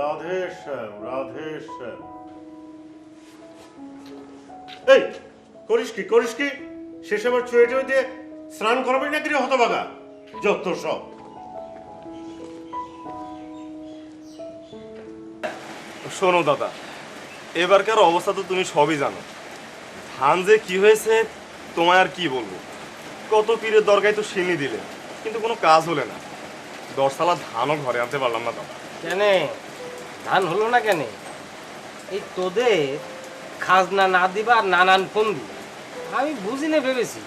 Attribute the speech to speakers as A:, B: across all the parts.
A: রাধে শ্যাম, রাধে শ্যাম। এই করিস কি শেষ আবার চুয়ে দিয়ে স্নান করবি নাকি রে হতবাগা? যত সব।
B: শোনো দাদা, এবারকার অবস্থা তো তুমি সবই জানো। ধান যে কি হয়েছে তোমায় আর কি বলবো। কত পীরের দরকার তো সিনি দিলে, কিন্তু কোনো কাজ হলে না। 10 সালা ধানও ঘরে আনতে পারলাম না দাদা।
C: কেন ধান হলো না কেন? এই তোদের খাজনা না দিবা আর নানান ফন্দি আমি বুঝি না ভেবেছি।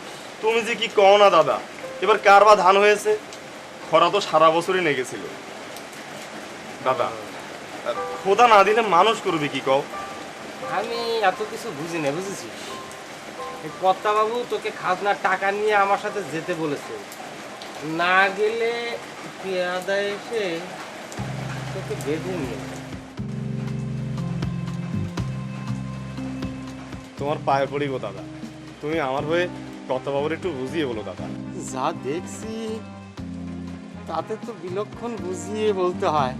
B: তুমি যে কি কও না দাদা, এবার কার বা ধান হয়েছে? খরা তো সারা বছরই লেগেছিল দাদা। খোদা না দিলে মানুষ করবে কি কও?
C: আমি এত কিছু বুঝি না, বুঝেছিস? এই কর্তাবাবু তোকে খাজনার টাকা নিয়ে আমার সাথে যেতে বলেছে, না গেলে পেয়াদা এসে তোকে বেঁধে নিয়ে যাবে।
B: তোমার পায়ে পড়ি গো দাদা, তুমি আমার হয়ে কর্তাবাবুর একটু বুঝিয়ে বলো দাদা।
C: যা দেখছি তাতে তো বিলক্ষণ বুঝিয়ে বলতে হয়।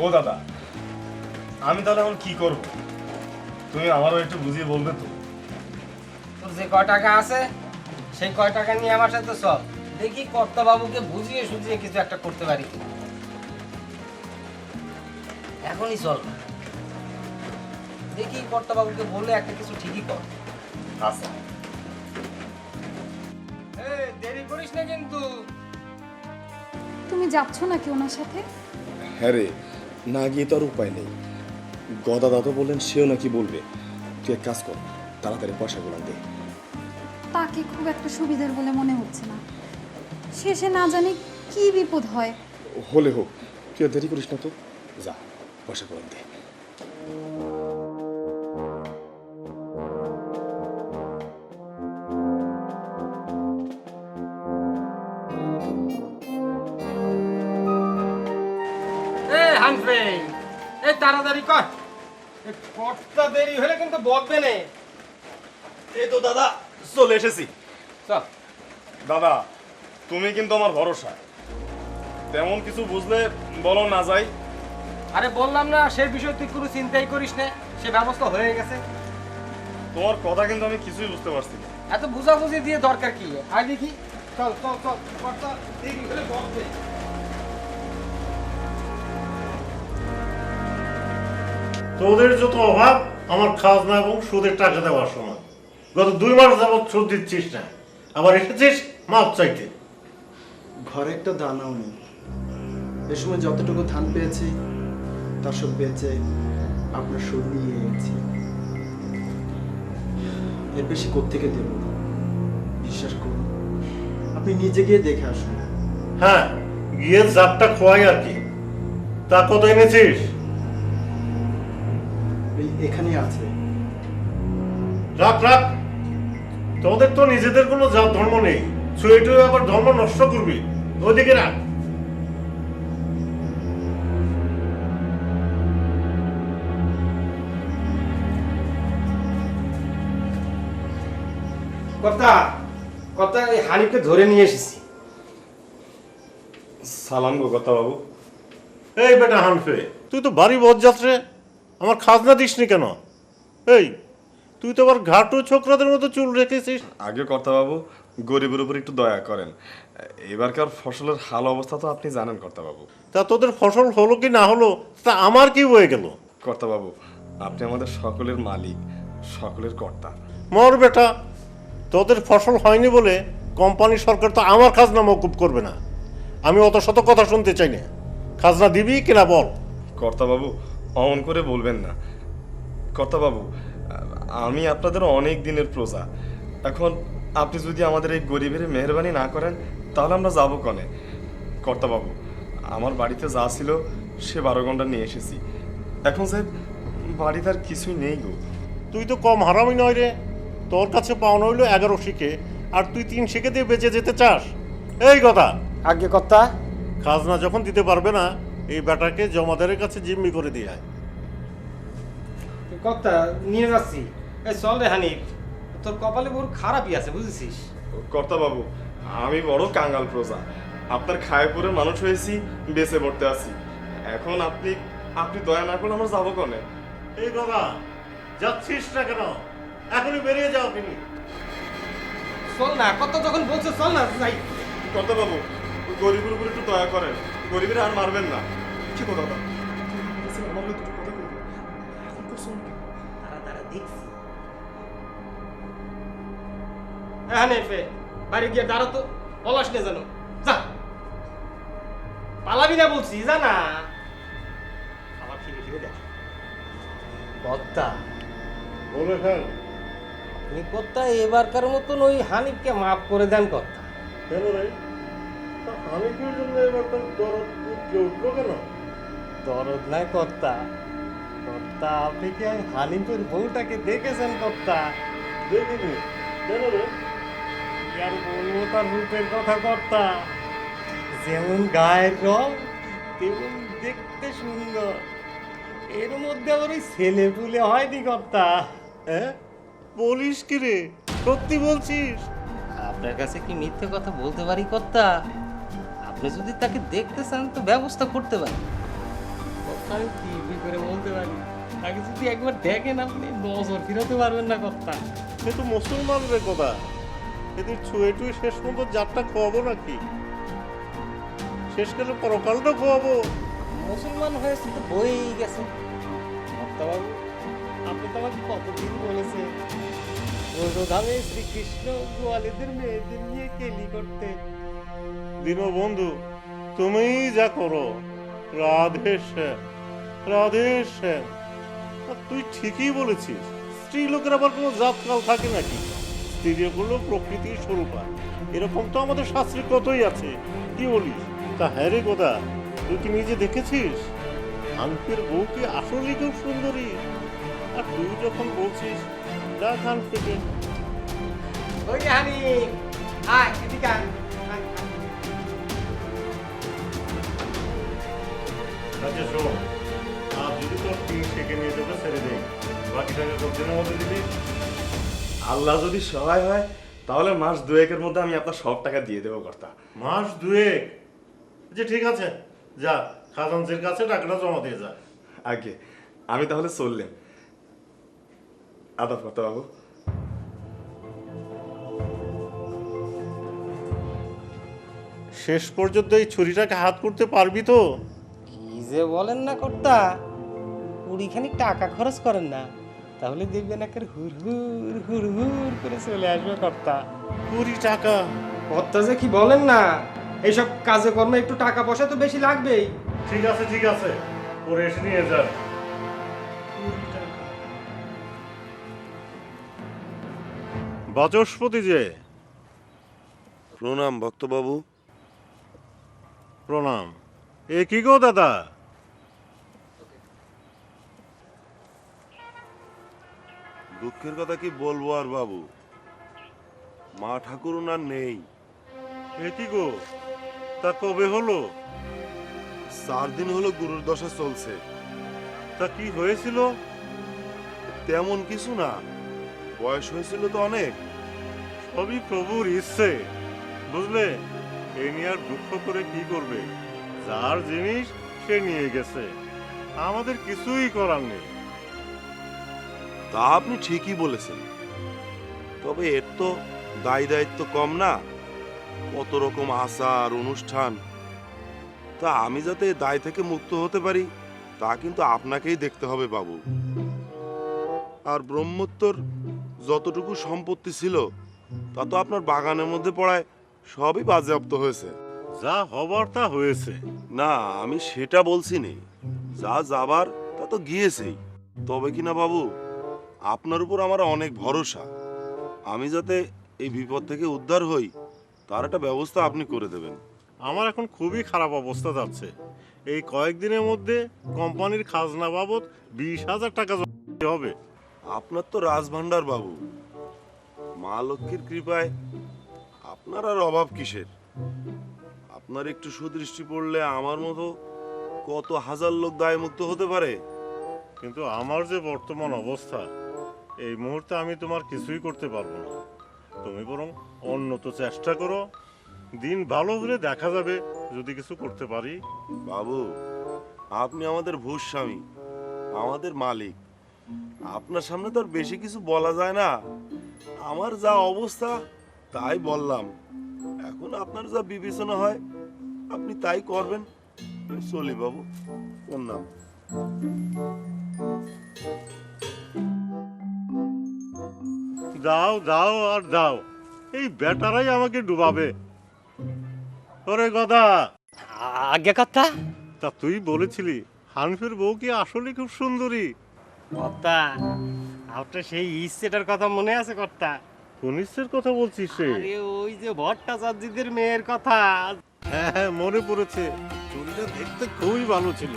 B: ও দাদা, আমি তাহলে এখন কি করব? তুমি আমারও একটু বুঝিয়ে বলবে তো?
C: তোর যে কয় টাকা আছে সেই কয় টাকা নিয়ে আমার সাথে চল, দেখি কর্তাবাবুকে বুঝিয়ে সুঝিয়ে কিছু একটা করতে পারি কিনা। এখনই চল, দেখি কর্তাবাবুকে বলে একটা কিছু ঠিকই কর।
B: আচ্ছা।
C: দেরি করিস না কিন্তু।
D: তুমি যাচ্ছ নাকি ওনার সাথে?
E: হ্যাঁ রে, না গিয়ে তো আর উপায় নেই। গদা দাদা বললেন সেও নাকি বলবে। তুই এক কাজ কর, তাড়াতাড়ি পয়সাগুলো দে।
D: তাকে খুব একটা সুবিধার বলে মনে হচ্ছে না। শেষে না জানি কি বিপদ হয়।
E: হলে হোক, তুই আর দেরি করিস না তো। যা, পয়সাগুলো দে।
C: হানফে এই তাড়াতাড়ি কর, কর্তা দেরি হলে কিন্তু বকবে না।
B: এই তো দাদা চলে এসেছি।
C: চল
B: দাদা, তুমি কিন্তু আমার ভরসা। তেমন কিছু বুঝলে বলো না যাই।
C: আরে বললাম না সেই বিষয় তুই কোনো চিন্তাই করিস না, সে ব্যবস্থা হয়ে গেছে।
B: তোমার কথা কিন্তু আমি কিছুই বুঝতে পারছি না।
C: এত বুঝাবুঝি দিয়ে দরকার কি? আয় দেখি, চল চল চল, কর্তা দেরি হলে বকবে।
A: তোদের যত অভাব আমার খাজনা এবং সুদের টাকা দেওয়ার সময়। গত 2 মাস যাবৎ সুদ দিচ্ছিস না, আবার এসেছিস মাপ চাইতে।
F: ঘরে একটা দানাও নেই। এ সময় যতটুকু ধান পেয়েছি তার সব বেচে আপনার সুদ নিয়ে গেছি। এর বেশি কোত্থেকে দেব না, বিশ্বাস করুন। আপনি নিজে গিয়ে দেখে আসুন।
A: হ্যাঁ, গিয়ে জাতটা খোয়াই আর কি। তা কত এনেছিস?
F: এখানেই আছে।
A: রাখ রাখ, তোদের তো নিজেদের কোনো জাত ধর্ম নেই। ছুঁয়ে টুয়ে আবার ধর্ম নষ্ট করবি, ওইদিকে রাখ।
C: কর্তা কর্তা এই হানিফকে ধরে নিয়ে এসেছি।
B: সালাম গো কর্তাবাবু।
A: এই বেটা হানফে, তুই তো বাড়ি বদযাত্রে, আমার খাজনা দিসনি কেন? এই তুই তো আবার ঘাটু ছোকরাদের মতো চুল রেখেছিস।
B: আগে কর্তাবাবু, গরিবের উপর একটু দয়া করেন। এবারকার ফসলের হাল অবস্থা তো আপনি জানেন কর্তাবাবু।
A: তা তোদের ফসল হলো কি না হলো তা আমার কি হয়ে গেল?
B: কর্তাবাবু, আপনি আমাদের সকলের মালিক, সকলের কর্তা।
A: মর বেটা, তোদের ফসল হয়নি বলে কোম্পানি সরকার তো আমার খাজনা মওকুফ করবে না। আমি অত শত কথা শুনতে চাই না। খাজনা দিবি কিনা বল।
B: কর্তাবাবু, অমন করে বলবেন না। কর্তাবাবু, আমি আপনাদের অনেক দিনের প্রজা। এখন আপনি যদি আমাদের এই গরিবের মেহরবানি না করেন তাহলে আমরা যাবো কনে? কর্তাবাবু, আমার বাড়িতে যা ছিল সে 12 ঘন্টা নিয়ে এসেছি। এখন সাহেব বাড়িতে আর কিছুই নেই গো।
A: তুই তো কম হারামি নয় রে। তোর কাছে পাওনা হইলো 11 শিখে, আর তুই 3 শিখে দিয়ে বেঁচে যেতে চাস? এই কথা।
C: আগে কর্তা,
A: খাজনা যখন দিতে পারবে না, এই বেটাকে জমাদারের কাছে জিম্মি করে দিয়ে আয়।
C: কর্তা নিয়ে যাচ্ছি। এই চল রে হানিফ, তোর কপালে বহু খারাপই আছে বুঝেছিস।
B: কর্তা বাবু, আমি বড় কাঙ্গাল প্রজা। আপনার খায় পরে মানুষ হয়েছি, বেঁচে পড়তে আছি। এখন আপনি আপনি দয়া না করলে আমরা যাবো কনে?
A: এই বাবা, যাচ্ছিস না কেন? এখনই বেরিয়ে যাও তিনি।
C: চল না, কত যখন বলছে চল না যাই।
B: কর্তা বাবু, গরিবের উপর একটু দয়া করেন, গরিবের আর মারবেন না। কি কথা দাদা? আমার দুটো কথা বলবো। এখন করছো না?
C: তারা দেখছি। হ্যাঁ নেফে, বাড়ি গিয়ে দাঁড়া তো, পলাশ নে জানো। যা, পালাবি না বলছি, জানা। আবার ফিরে ফিরে দেখ। কর্তা,
A: বলে ফেল।
C: আপনি কর্তা এবারকার মতন ওই হানিফকে মাফ করে দেন কর্তা।
A: কেন রে? তা হানিফের জন্য এবার তোর দরদ উঠকে উঠলো কেন?
C: দরদ নাই কর্তা। কর্তা, আপনি কি ওই হানিফের বউটাকে দেখেছেন কর্তা?
A: দেখিনি। কেন রে?
C: কি আর বলবো তার রূপের কথা কর্তা। যেমন গায়ের রং তেমন দেখতে সুন্দর। এর মধ্যে আবার ওই ছেলে পুলে হয়নি কর্তা।
A: হ্যাঁ? বলিস কি রে? সত্যি বলছিস?
C: আপনার কাছে কি মিথ্যে কথা বলতে পারি কর্তা? আপনি যদি তাকে দেখতে চান তো ব্যবস্থা করতে পারেন। কর্তা, আমি কি করে বলতে পারি? তাকে যদি একবার দেখেন আপনি নজর ফিরাতে পারবেন না কর্তা।
A: সে তো মুসলমান রে কথা। এদের ছুঁয়ে টুয়ে শেষ পর্যন্ত যাত্রা খোয়াবো নাকি? শেষকালে পরকালটা খোয়াবো।
C: মুসলমান হয়েছে তো বয়েই গেছে। বাবু, আপনি তো আমাকে কতদিন বলেছেন ধামে শ্রীকৃষ্ণ গোয়ালেদের মেয়েদের নিয়ে কেলি করতে।
A: দীনবন্ধু, তুমিই যা করো। রাধে শ্যাম, রাধে শ্যাম। আর তুই ঠিকই বলেছিস, স্ত্রী লোকের আবার কোনো জাতকাল থাকে নাকি? স্ত্রীগুলো প্রকৃতির স্বরূপা। এরকম তো আমাদের শাস্ত্রে কতই আছে। কি বলিস? তা হ্যাঁ রে গোদা, তুই কি নিজে দেখেছিস হানফির বউ কি আসলেই খুব সুন্দরী? আর তুই যখন বলছিস ডাক হানফিকে।
C: ওই যে হানি, আয় এদিকে আয়।
A: আচ্ছা শোন, আর যদি তোর টিম থেকে নিয়ে যাবে ছেড়ে দেয়, বাকি টাকা কতদিনের মধ্যে দিবি?
B: আল্লাহ যদি সহায় হয় তাহলে মাস দুয়েকের মধ্যে আমি আপনার সব টাকা দিয়ে দেবো কর্তা।
A: মাস দুয়েক? যে ঠিক আছে, যা খাজানজির কাছে টাকাটা জমা দিয়ে যা।
B: আগে আমি তাহলে চললেন। আদাব কর্তা বাবু।
A: শেষ পর্যন্ত এই ছুরিটাকে হাত করতে পারবি তো?
C: কি যে বলেন না কর্তা, কুড়িখানি টাকা খরচ করেন না, তাহলে দেখবেন একের হুর হুর হুর হুর করে চলে আসবে কর্তা।
A: 20 টাকা?
C: কর্তা যে কি বলেন না, এইসব কাজে কর্মে একটু টাকা পয়সা তো বেশি লাগবেই।
A: ঠিক আছে ঠিক আছে, পরে এসে নিয়ে যা। বাচস্পতি যে।
G: প্রণাম ভক্তবাবু।
A: প্রণাম। এ কি গো দাদা?
G: দুঃখের কথা কি বলবো আর বাবু, মা ঠাকুরুন আর নেই।
A: এ কি গো, তা কবে হলো?
G: 4 দিন হলো গুরুর দশা চলছে।
A: তা কি হয়েছিল?
G: তেমন কিছু না, বয়স হয়েছিল তো অনেক।
A: সবই প্রভুর ইচ্ছে, বুঝলে? এ নিয়ে আর দুঃখ করে কি করবে? যার জিনিস সে নিয়ে গেছে, আমাদের কিছুই করার নেই।
G: তা আপনি ঠিকই বলেছেন, তবে এর তো দায় দায়িত্ব কম না, কত রকম আচার অনুষ্ঠান। তা আমি যাতে এ দায় থেকে মুক্ত হতে পারি তা কিন্তু আপনাকেই দেখতে হবে বাবু। আর ব্রহ্মোত্তর যতটুকু সম্পত্তি ছিল তা তো আপনার বাগানের মধ্যে পড়ায় সবই বাজেয়াপ্ত হয়েছে।
A: যা হবার তা হয়েছে।
G: না, আমি সেটা বলছি নে, যা যাবার তা তো গিয়েছেই। তবে কিনা বাবু, আপনার উপর আমার অনেক ভরসা। আমি যাতে এই বিপদ থেকে উদ্ধার হই তার একটা ব্যবস্থা আপনি করে দেবেন।
A: আমার এখন খুবই খারাপ অবস্থা যাচ্ছে। এই কয়েকদিনের মধ্যে কোম্পানির খাজনা বাবদ 20,000 টাকা জমা দিতে হবে।
G: আপনার তো রাজভান্ডার বাবু, মা লক্ষ্মীর কৃপায় আপনার আর অভাব কিসের? আপনার একটু সুদৃষ্টি পড়লে আমার মতো কত হাজার লোক দায়মুক্ত হতে পারে।
A: কিন্তু আমার যে বর্তমান অবস্থা, এই মুহূর্তে আমি তোমার কিছুই করতে পারবো না। তুমি বরং অন্য তো চেষ্টা করো, দিন ভালো হলে দেখা যাবে যদি কিছু করতে পারি।
G: বাবু, আপনি আমাদের ভূস্বামী, আমাদের মালিক। আপনার সামনে তো আর বেশি কিছু বলা যায় না। আমার যা অবস্থা তাই বললাম। এখন আপনার যা বিবেচনা হয় আপনি তাই করবেন। চলি বাবু, প্রণাম।
A: যাও যাও আর যাও, এই বেটারাই আমাকে ডুবাবে। ওরে গদা,
C: আগে কথা
A: তা তুই বলেছিলি হানিফের বউ কি আসলে খুব সুন্দরী?
C: কর্তা, আপনার সেই ইচ্ছেটার কথা মনে আছে কর্তা?
A: কনিষ্ঠের কথা বলছিস রে?
C: আরে ওই যে ভট্টাচার্যদের মেয়ের কথা।
A: হ্যাঁ হ্যাঁ, মনে পড়েছে। চুরিটা দেখতে খুবই ভালো ছিল।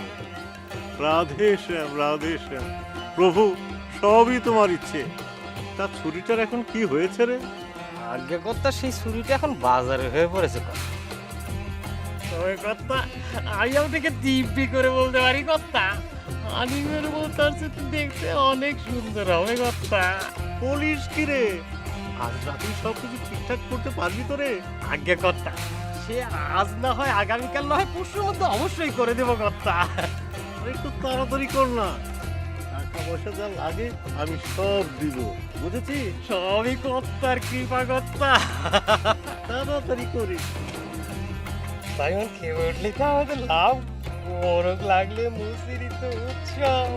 A: রাধে শ্যাম, রাধে শ্যাম। প্রভু, সবই তোমার ইচ্ছে। তা ছুরিটার এখন কি হয়েছে রে?
C: আগে কর্তা, সেই ছুরিটা এখন বাজারে হয়ে পড়েছে কর্তা। তবে কর্তা, আমি আপনাকে দিব্যি করে বলতে পারি কর্তা, হানিফের বউ তার সাথে দেখতে অনেক সুন্দর হবে কর্তা।
A: বলিস কি রে? আজ রাতেই সবকিছু ঠিকঠাক করতে পারবি তো রে?
C: আগে কর্তা, সে আজ না হয় আগামীকাল না হয় পরশুর মধ্যে অবশ্যই করে দেবো কর্তা।
A: আর একটু তাড়াতাড়ি কর না। টাকা পয়সা যা লাগে আমি সব দিব, বুঝেছিস?
C: সবই কর্তার কৃপা কর্তা।
A: তাড়াতাড়ি করিস।
C: তাই এখন খেয়ে উঠলে তো আমাদের লাভ, মোরগ লাগলে মুসিরি তো উৎসব।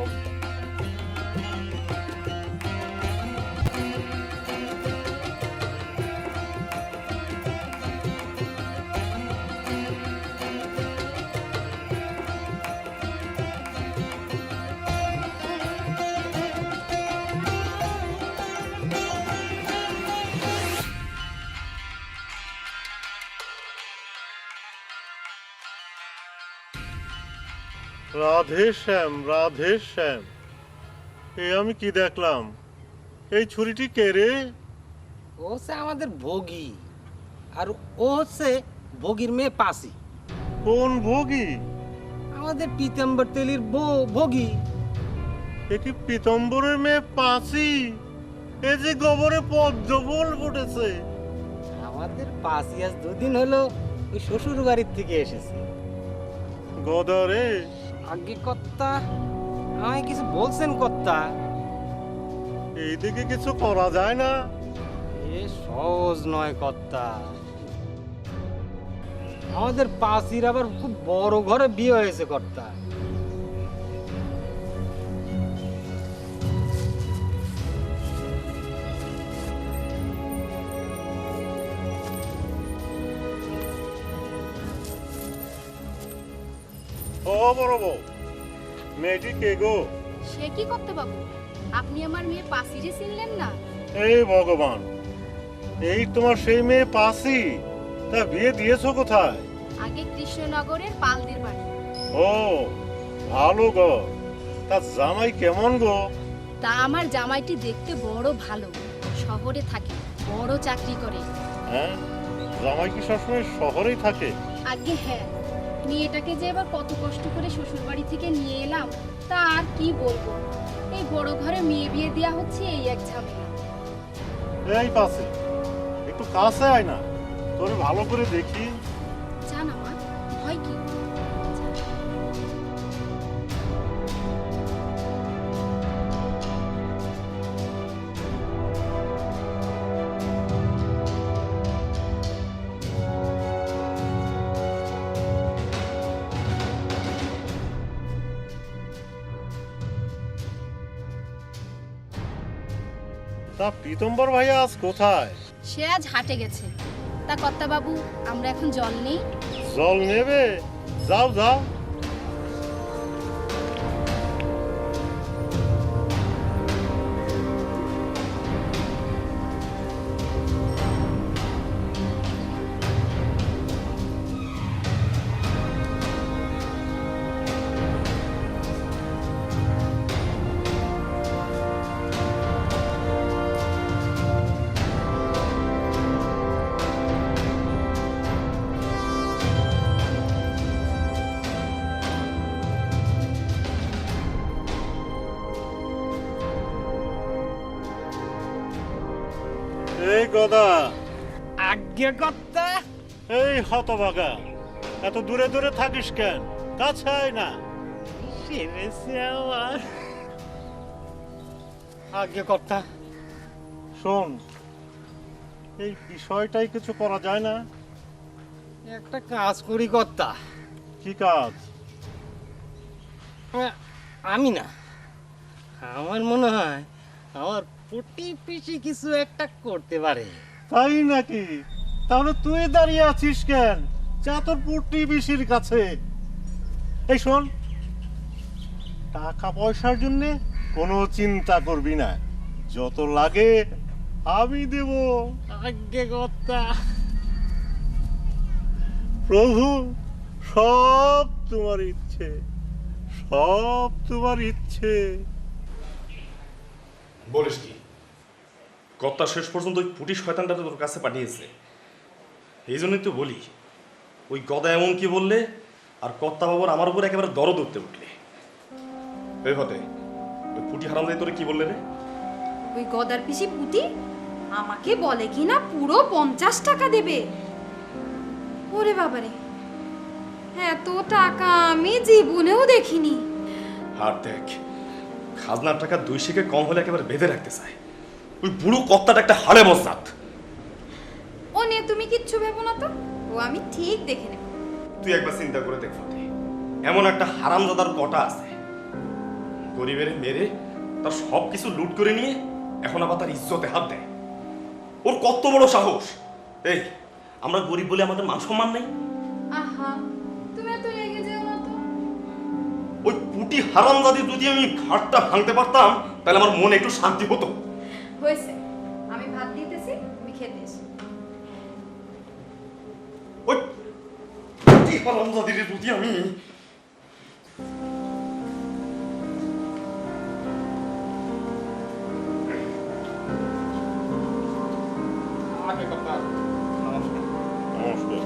A: রাধে শ্যাম, রাধে শ্যাম। এ আমি কি দেখলাম? এই ছুরিটি কে রে?
C: ও হচ্ছে আমাদের ভোগী, আর ও হচ্ছে ভোগীর মেয়ে পাশি।
A: কোন ভোগী?
C: আমাদের পীতাম্বর তেলির বউ ভোগী।
A: এ কি পীতম্বরের মেয়ে পাঁচি? এ যে গোবরে পদ্মফুল ফুটেছে।
C: আমাদের পাশি আজ দুদিন হলো ওই শ্বশুর বাড়ির থেকে এসেছে।
A: গদা রে,
C: আগে কর্তা, আমায় কিছু বলছেন কর্তা?
A: এইদিকে কিছু করা যায় না?
C: এ সহজ নয় কর্তা। আমাদের পাশির আবার খুব বড় ঘরে বিয়ে হয়েছে কর্তা।
A: ও বড় বউ, মেয়েটি কে গো?
H: সে কি করতে বাবু, আপনি আমার মেয়ে পাশিরে চিনলেন না?
A: এই ভগবান, এই তোমার সেই মেয়ে পাঁচি? তা বিয়ে দিয়েছো কোথায়?
H: আগে কৃষ্ণনগরের পালদের বাড়ি।
A: ও, ভালো গো। তা জামাই কেমন গো?
H: তা আমার জামাইটি দেখতে বড় ভালো, শহরে থাকে, বড় চাকরি করে।
A: হ্যাঁ, জামাই কি সবসময় শহরেই থাকে?
H: আগে হ্যাঁ, মেয়েটাকে যে এবার কত কষ্ট করে শ্বশুর বাড়ি থেকে নিয়ে এলাম, তা আর কি বলবো। এই বড় ঘরে মেয়ে বিয়ে দেওয়া হচ্ছে, এই এক ঝামেলা।
A: এই পাশে একটু কাছে আয় না, তোরে ভালো করে দেখি।
H: জান আমার ভয় কি?
A: তা পীতম্বর ভাইয়া আজ কোথায়?
H: সে আজ হাটে গেছে। তা কর্তা বাবু, আমরা এখন জল নেই?
A: জল নেবে? যাও যাও। এই গদা,
C: আজ্ঞে কর্তা।
A: এই হতভাগা, এত দূরে দূরে থাকিস কেন? কাছে আয় না।
C: সেরেছে আমার। আজ্ঞে কর্তা।
A: শোন, এই বিষয়টাই কিছু করা যায় না?
C: একটা কাজ করি কর্তা।
A: কি কাজ?
C: আমি না, আমার মনে হয় আমার পুটি পিসি কিছু একটা করতে পারে।
A: তাই নাকি? তাহলে তুই দাঁড়িয়ে আছিস কেন? যা তোর পুটি বিশির কাছে। এই শোন, টাকা পয়সার জন্য কোনো চিন্তা করবি না, যত লাগে আমি দেব।
C: আজ্ঞে কর্তা।
A: প্রভু, সব তোমার ইচ্ছে, সব তোমার ইচ্ছে।
B: বলিস কি? কর্তা শেষ পর্যন্ত ওই পুটি শয়তানটা তোর কাছে পাঠিয়েছে। এই জন্যই তো বলি, ওই গদা এমন কি বললে আর কর্তা বাবুর আমার উপর একেবারে দরদ উঠতে উঠলে। এই হতে ওই পুটি হারাম যায় তোরে কি বললে রে?
D: ওই গদার পিসি পুটি আমাকে বলে কি না পুরো 50 টাকা দেবে। ওরে বাবারে, এত টাকা আমি জীবনেও দেখিনি।
B: আর দেখ, খাজনার টাকা 2 শিকে কম হলে একেবারে বেঁধে রাখতে চায়। ওই বুড়ো কর্তাটা একটা হাড়ে মজনাত।
D: ও নিয়ে তুমি কিচ্ছু ভেবো না তো, ও আমি ঠিক দেখে নেব।
B: তুই একবার চিন্তা করে দেখ ফতে, এমন একটা হারামজাদার কটা আছে, গরিবের মেরে তার সব কিছু লুট করে নিয়ে এখন আবার তার ইজ্জতে হাত দেয়। ওর কত বড় সাহস! এই, আমরা গরিব বলে আমাদের মান সম্মান নেই?
D: আহা, তুমি এত রেগে যেও না তো।
B: ওই পুটি হারামজাদি যদি আমি ঘাটটা ভাঙতে পারতাম তাহলে আমার মনে একটু শান্তি হতো।
D: হয়েছে, আমি ভাত দিতেছি, তুমি খেতে এসো।
B: ওই পুটি হারামজাদির যদি আমি
C: আজ্ঞে কর্তা।
B: নমস্কার।
A: নমস্কার।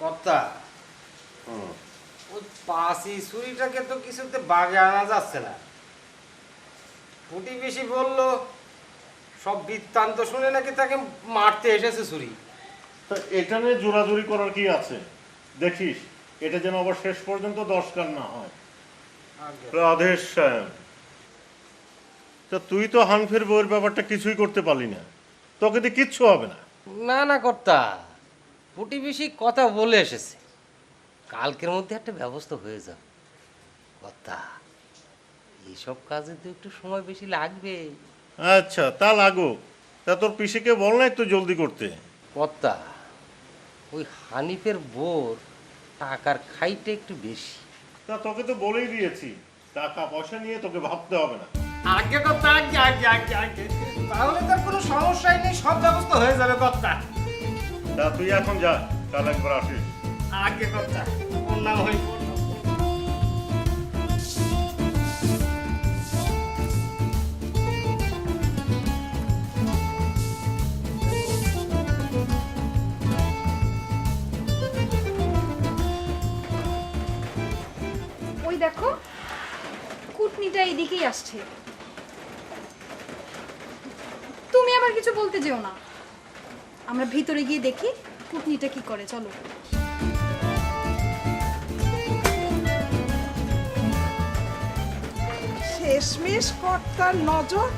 C: কর্তা, ওই পাশি ছুরিটাকে তো কিছুতে বাগে আনা যাচ্ছে না। পুটি বেশি বললো সব বৃত্তান্ত শুনে নাকি তাকে মারতে এসেছে ছুরি।
A: তা এটা নিয়ে জোরাজুরি করার কি আছে? দেখিস এটা যেন আবার শেষ পর্যন্ত দশকার না হয়।
C: আজ্ঞে।
A: রাধেশ শ্যাম, তা তুই তো হানফের বউয়ের ব্যাপারটা কিছুই করতে পারলি না, তোকে দিয়ে কিচ্ছু হবে না।
C: না না কর্তা, পুটি বেশি কথা বলে এসেছে, কালকের মধ্যে একটা ব্যবস্থা হয়ে যাবে। কর্তা, এইসব কাজে তো একটু সময় বেশি লাগবে।
A: আচ্ছা, তা লাগুক। তা তোর পিসিকে বল না একটু জলদি করতে।
C: কর্তা, ওই হানিফের বোর টাকার খাইটা একটু বেশি।
A: তা তোকে তো বলেই দিয়েছি, টাকা পয়সা নিয়ে তোকে ভাবতে হবে না।
C: আগে কর্তা, আগে আগে আগে আগে, তাহলে তার কোনো সমস্যাই নেই, সব ব্যবস্থা হয়ে যাবে কর্তা।
A: তা তুই এখন যা, কাল একবার আসিস।
C: আগে কর্তা, ওর নাম হই পূর্ণ।
D: ওই দেখো, কুটনিটা এইদিকেই আসছে। তুমি আবার কিছু বলতে যেও না, আমরা ভিতরে গিয়ে দেখি কুটনিটা কি করে। চলো।
I: শেষমেশ কর্তার নজর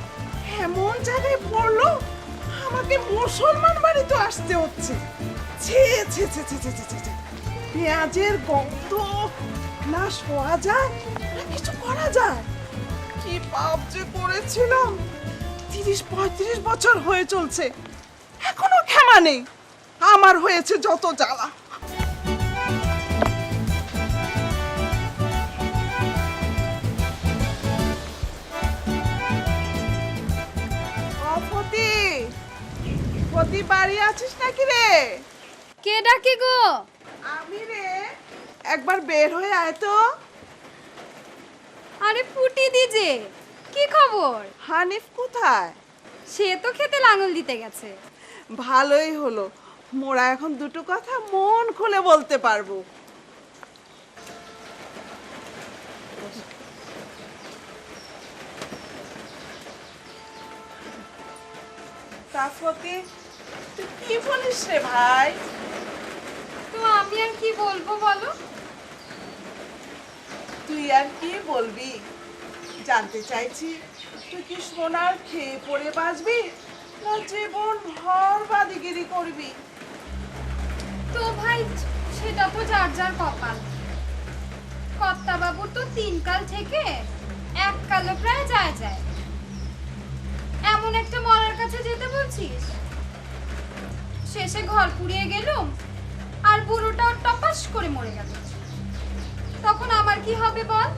I: এমন জায়গায় পড়লো, আমাকে মুসলমান বাড়িতে আসতে হচ্ছে। ছে ছে ছে ছে ছে ছে ছে ছে। পেঁয়াজের গন্ধ, না শোয়া যায় না কিছু করা যায়। কি পাপ যে করেছিলাম, 30-35 বছর হয়ে চলছে, এখনো ক্ষমা নেই। আমার হয়েছে যত জ্বালা। ফতি বাড়ি আছিস নাকি রে?
D: কে ডাকে গো?
I: আমি রে, একবার বের হয়ে আয় তো।
D: আরে ফুটি দিজে, কি খবর?
I: হানিফ কোথায়?
D: সে তো খেতে লাঙল দিতে গেছে।
I: ভালোই হলো, মোরা এখন দুটো কথা মন খুলে বলতে পারবো। চাকতি তুই কি বলিস রে ভাই?
D: তো আমি আর কি বলবো বলো?
I: তুই আর কি বলবি? জানতে চাইছি তুই কি সোনার খেয়ে পড়ে বাঁচবি না জীবন ভর বাদিগিরি করবি?
D: তো ভাই সেটা তো যার যার কপাল। কর্তা বাবুর তো 3 কাল থেকে 1 কালও প্রায় যায়। এমন একটা মরার কাছে যেতে বলছিস? শেষে ঘর পুড়িয়ে গেলুম আর বুড়োটাও টপাস করে মরে গেল। তখন আমার কি হবে বল?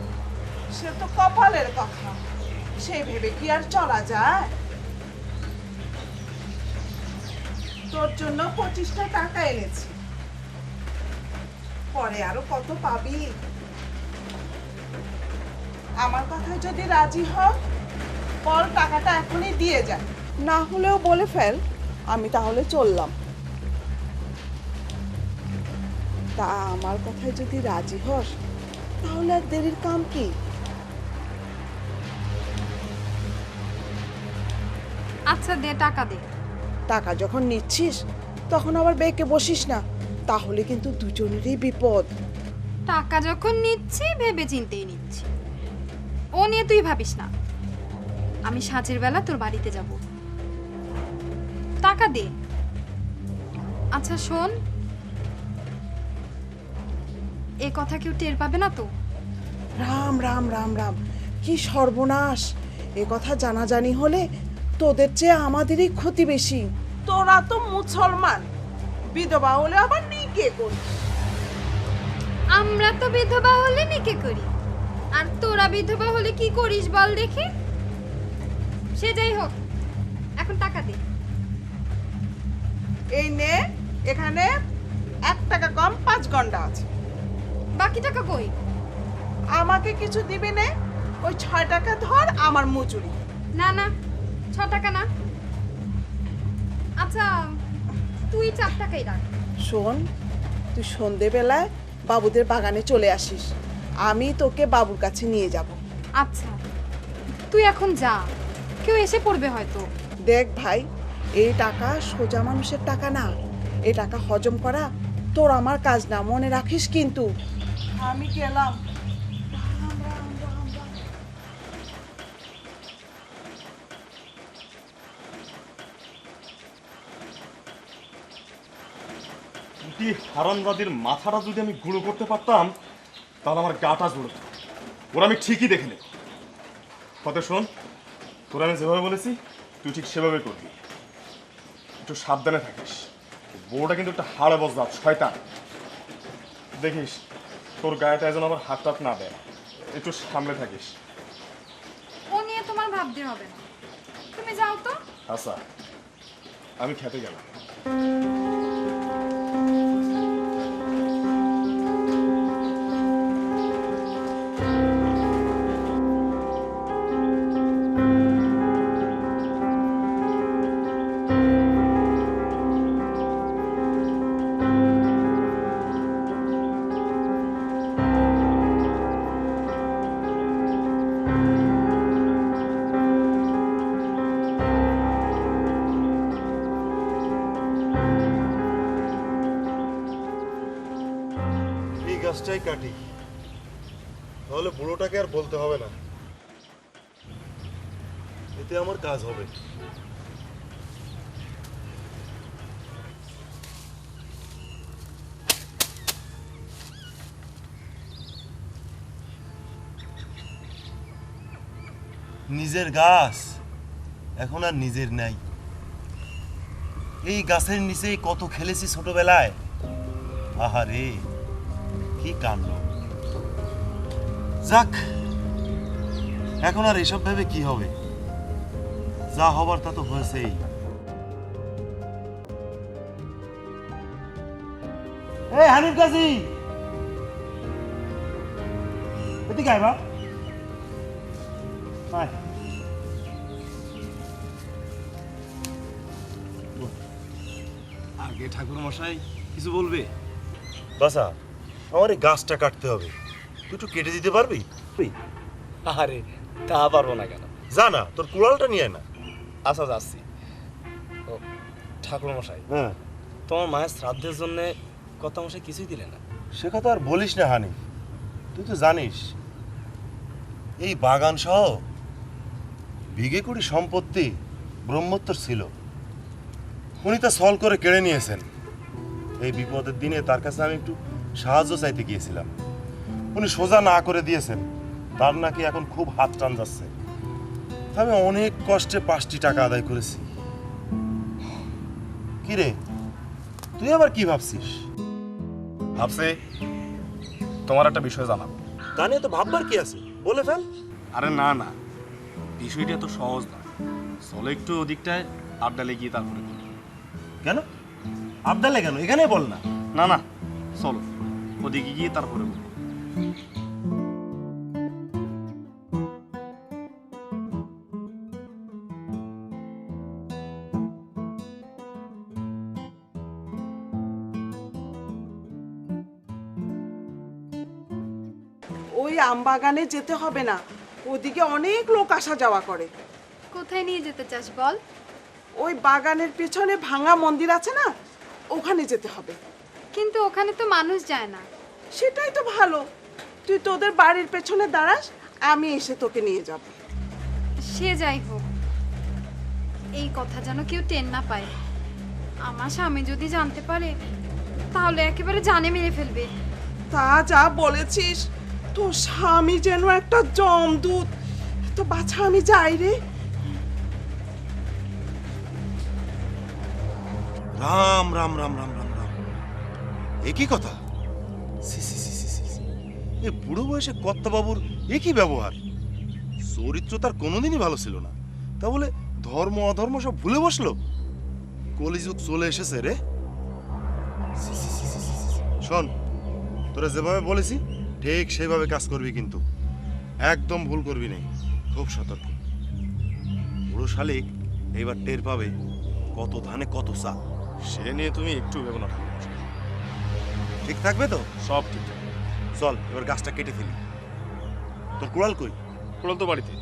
I: সে তো কপালের কথা, সে ভেবে কি আর চলা যায়? তোর জন্য 25টা টাকা এনেছি, পরে আরো কত পাবি। আমার কথায় যদি রাজি হও বল, টাকাটা এখনই দিয়ে যা, না হলেও বলে ফেল আমি তাহলে চললাম। তা আমার কথায় যদি রাজি হস তাহলে আর দেরির কাম কি?
D: আচ্ছা দে, টাকা দে।
I: টাকা যখন নিচ্ছিস তখন আবার বেঁকে বসিস না, তাহলে কিন্তু দুজনেরই বিপদ।
D: টাকা যখন নিচ্ছি ভেবে চিন্তেই নিচ্ছি, ও নিয়ে তুই ভাবিস না। আমি সাঁচের বেলা তোর বাড়িতে যাব, টাকা দে। আচ্ছা শোন, এ কথা কেউ টের পাবে না তো?
I: রাম রাম রাম রাম, কি সর্বনাশ! এ কথা জানাজানি হলে তোদের চেয়ে আমাদেরই ক্ষতি বেশি। তোরা তো মুসলমান, বিধবা হলে আবার নিকে করিস।
D: আমরা তো বিধবা হলে নিকে করি, আর তোরা বিধবা হলে কি করিস বল দেখি? সে যাই হোক, এখন টাকা দে।
I: এই নে, এখানে 1 টাকা কম 5 গন্ডা আছে।
D: বাকি টাকা কই?
I: আমাকে কিছু দিবি নে, ওই 6 টাকা ধর আমার মজুরি।
D: না না, 6 টাকা না। আচ্ছা তুই 4 টাকাই রাখ।
I: শোন, তুই সন্ধেবেলায় বাবুদের বাগানে চলে আসিস, আমি তোকে বাবুর কাছে নিয়ে যাব।
D: আচ্ছা তুই এখন যা, কেউ এসে পড়বে হয়তো।
I: দেখ ভাই, এই টাকা সোজা মানুষের টাকা না, এই টাকা হজম করা তোর আমার কাজ না, মনে রাখিস কিন্তু। আমি গেলাম।
B: হারামজাদির মাথাটা যদি আমি গুঁড়ো করতে পারতাম তাহলে আমার গাটা জুড়ে ওরা আমি ঠিকই দেখে নেব। কত শোন, তোরা আমি যেভাবে বলেছি তুই ঠিক সেভাবে করবি, একটু সাবধানে থাকিস। বউটা কিন্তু একটা হাড়ে বজাত শয়তান, দেখিস তোর গায়েটা যেন আবার হাত টাত না দেয়, একটু সামলে থাকিস।
D: ও নিয়ে তোমার ভাবতে হবে না, তুমি যাও তো।
B: আচ্ছা আমি খেতে গেলাম।
G: এই গাছটাই কাটি, তাহলে বুড়োটাকে আর বলতে হবে না, এতে আমার কাজ হবে। নিজের গাছ এখন আর নিজের নাই। এই গাছের নিচে কত খেলেছি ছোটবেলায়, আহারে কি কাণ্ড। যাক, এখন আর এসব ভেবে কি হবে, যা হবার তা তো হয়েছেই। এই হানিফ গাজী, এদিকে আয় বাপ। আয়।
E: আগে ঠাকুর মশাই কিছু বলবে?
G: বাসা, আমার এই গাছটা কাটতে হবে, তুই একটু কেটে দিতে পারবি?
E: আরে তা পারবো না কেন?
G: যা না, তোর কুড়ালটা নিয়ে আয় না।
E: আচ্ছা যাচ্ছি।
B: ঠাকুর মশাই,
G: হ্যাঁ,
B: তোমার মায়ের শ্রাদ্ধের জন্য কত মশাই কিছুই দিলে না।
G: সে কথা আর বলিস না হানি। তুই তো জানিস এই বাগান সহ বিঘে কোটি সম্পত্তি ব্রহ্মোত্তর ছিল, উনি তা সল করে কেড়ে নিয়েছেন। এই বিপদের দিনে তার কাছে আমি একটু সাহায্য চাইতে গিয়েছিলাম, উনি সোজা না করে দিয়েছেন। তার নাকি এখন খুব হাত টান যাচ্ছে। আমি অনেক কষ্টে 5টি টাকা আদায় করেছি। কি রে, তুই আবার কি ভাবছিস?
E: ভাবছে তোমার একটা বিষয় জানাবো।
G: তা নিয়ে তো ভাববার কি আছে, বলে ফেল।
E: আরে না না, বিষয়টা এত সহজ না। চলো একটু ওদিকটায় আড্ডা লেগিয়ে তারপরে বলি।
G: কেন আবদালে কেন, এখানে বল না।
E: না না, চলো ওদিকে গিয়ে তারপরে বলি।
I: ওই আমবাগানে যেতে হবে না, ওদিকে অনেক লোক আসা যাওয়া করে।
H: কোথায় নিয়ে যেতে চাস বল?
I: ওই বাগানের পেছনে ভাঙা মন্দির আছে না, ওখানে যেতে হবে।
H: কিন্তু ওখানে তো মানুষ যায় না।
I: সেটাই তো ভালো, তুই তোদের বাড়ির পেছনে দাঁড়াস, আমি এসে তোকে নিয়ে যাব।
D: সে যাই হোক, এই কথা যেন কেউ টের না পায়। আমার স্বামী যদি জানতে পারে তাহলে একেবারে জানে মেরে ফেলবে।
I: তা যা বলেছিস, তোর স্বামী যেন একটা জমদূত। তো বাছা আমি যাই রে।
G: রাম রাম রাম রাম রাম রাম, একই কথা। সি সি সি সি সি, এ বুড়ো বয়সে কর্তাবাবুর একই ব্যবহার। চরিত্র তার কোনোদিনই ভালো ছিল না, তা বলে ধর্ম অধর্ম সব ভুলে বসলো। কলিযুগ চলে এসেছে রে। সি সি সি সি সি সি। শোন, তোরা যেভাবে বলেছি ঠিক সেইভাবে কাজ করবি, কিন্তু একদম ভুল করবি না। খুব সতর্ক। বুড়ো শালিক এইবার টের পাবে কত ধানে কত চাল।
E: সে নিয়ে তুমি একটু ভেবো না ঠাকুর মশাই।
G: ঠিক থাকবে তো?
E: সব ঠিকঠাক।
G: চল এবার গাছটা কেটে ফেলি। তোর কুড়াল কই?
E: কুড়াল তো বাড়িতে।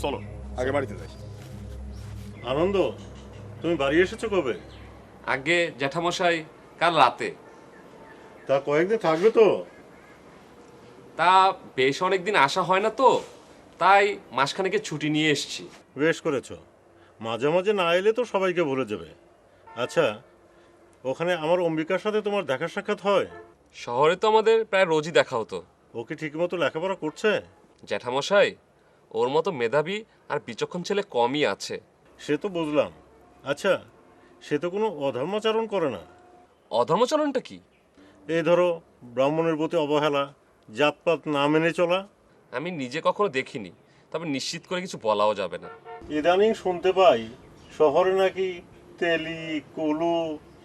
E: চলো আগে বাড়িতে যাই।
A: আনন্দ, তুমি বাড়ি এসেছো কবে?
J: আগে জ্যাঠামশাই কাল রাতে।
A: তা কয়েকদিন থাকবে তো?
J: তা বেশ অনেকদিন আসা হয় না তো, তাই মাসখানেকের ছুটি নিয়ে এসেছি।
A: বেশ করেছো, মাঝে মাঝে না এলে তো সবাইকে ভুলে যাবে। আচ্ছা, ওখানে আমার অম্বিকার সাথে তোমার দেখা সাক্ষাৎ হয়?
J: শহরে তো আমাদের প্রায় রোজই দেখা হতো।
A: ও কি ঠিকমতো লেখাপড়া করছে?
J: জ্যাঠামশাই, ওর মতো মেধাবী আর বিচক্ষণ ছেলে কমই আছে।
A: সে তো বুঝলাম। আচ্ছা, সে তো কোনো অধর্মাচরণ করে না?
J: অধর্মচরণটা কি?
A: এই ধরো, ব্রাহ্মণের প্রতি অবহেলা, জাতপাত না মেনে চলা।
J: আমি নিজে কখনো দেখিনি, তবে নিশ্চিত করে কিছু বলাও যাবে না।
A: ইদানিং শুনতে পাই শহরে নাকি তেলি, কুলু,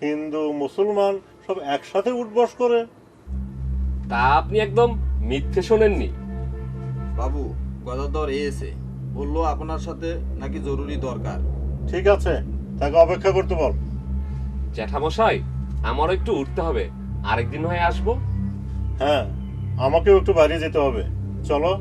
A: হিন্দু, মুসলমান সব একসাথে উঠবস করে।
J: তা আপনি একদম মিথ্যে শোনেননি।
K: বাবু, গদাধর এসে বললো আপনার সাথে নাকি জরুরি দরকার।
A: ঠিক আছে, তাকে অপেক্ষা করতে বল।
J: জ্যাঠামশাই, আমারও একটু উঠতে হবে, আরেকদিন হয় আসবো।
A: হ্যাঁ, আমাকেও একটু বাইরে যেতে হবে, চলো।